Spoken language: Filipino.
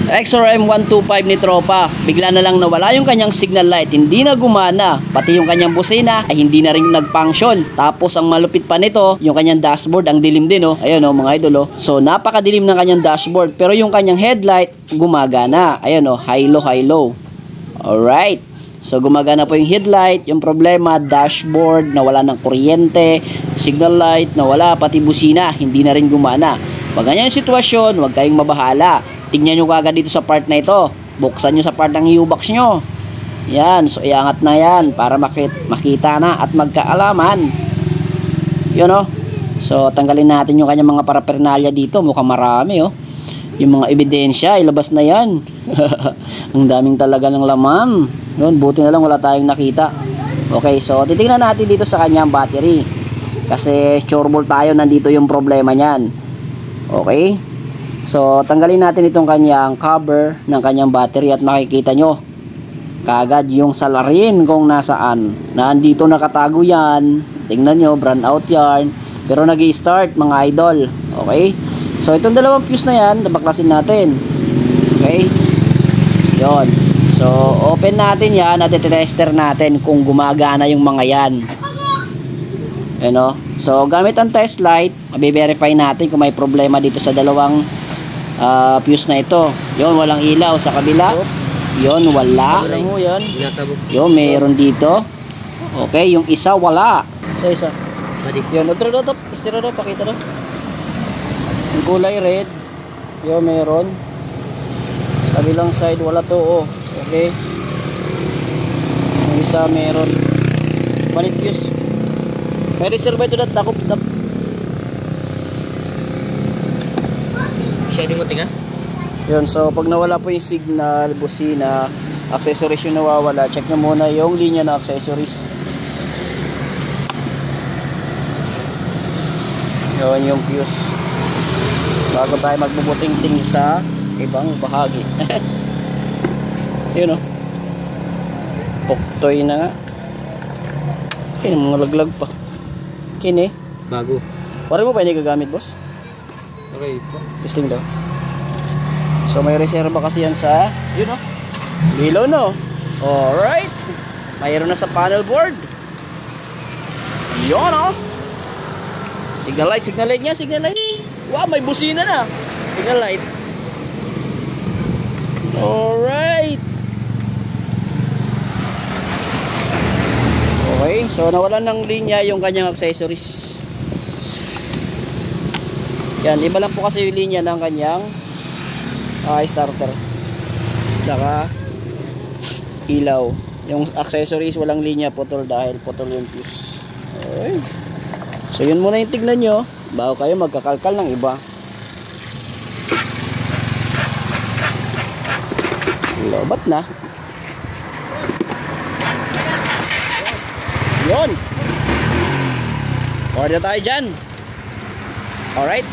XRM125 ni tropa, bigla na lang nawala yung kanyang signal light, hindi na gumana, pati yung kanyang busina ay hindi na rin nag-function. Tapos ang malupit pa nito, yung kanyang dashboard, ang dilim din oh. Ayun oh mga idol oh. So napakadilim ng kanyang dashboard, pero yung kanyang headlight gumagana. Ayun oh, high low. Alright. So gumagana po yung headlight. Yung problema, dashboard nawala ng kuryente, signal light nawala, pati busina hindi na rin gumana. Pag ganyan yung sitwasyon, huwag kayong mabahala. Tingnan nyo kagad dito sa part na ito. Buksan nyo sa part ng U-box nyo. Yan. So, iangat na yan para makita na at magkaalaman. Yun o. So, tanggalin natin yung kanyang mga parapernalya dito. Mukhang marami o. Yung mga ebidensya, ilabas na yan. Ang daming talaga ng laman. Yun, buti na lang wala tayong nakita. Okay, so, titingnan natin dito sa kanyang battery. Kasi, sureball tayo, nandito yung problema niyan. Okay. So, tanggalin natin itong kanyang cover ng kanyang battery at makikita nyo kaagad yung salarin kung nasaan. Nandito nakatago yan. Tingnan nyo, brand out yan. Pero nag-i-start mga idol. Okay? So, itong dalawang fuse na yan, nabaklasin natin. Okay? Yon. So, open natin yan at i-tester natin kung gumagana yung mga yan. Ano? So, gamit ang test light, i-verify natin kung may problema dito sa dalawang fuse na ito. Yon, walang ilaw sa kabila. Yon, wala. Yon, mayroon dito. Okay, yung isa wala. Isa. Yon, otro. Testero do, pakita do. Yung kulay red. Yon, mayroon. Sa kabilang side wala to, oh. Okay. Yung isa mayroon. Balik fuse. May reserve ito dat takop tap. Siya di mo tigas? Yun, so pag nawala po yung signal, busina, accessories yung nawawala, check nyo muna yung linya ng accessories. Yun yung fuse. Bago tayo magbubuting-ting sa ibang bahagi. Yun o. Puktoy na nga. Kaya mga laglag pa. Kini? Bago. Pare mo pa hindi gagamit, boss? Okay po. Testing daw. So may reserva kasi yan sa, yun o. Lilaw no. Alright. Mayroon na sa panel board. Yun o. Signal light niya, signal light. Wow, may busina na. Signal light. Alright. Okay, so nawalan ng linya yung kanyang accessories. Yan, iba lang po kasi yung linya ng kanyang starter. Tsaka ilaw. Yung accessories walang linya, putol dahil putol yung fuse. Okay. So yun muna yung tignan nyo bago kayo magkakalkal ng iba. Lobat na. Yun. Order tayo dyan. Alright.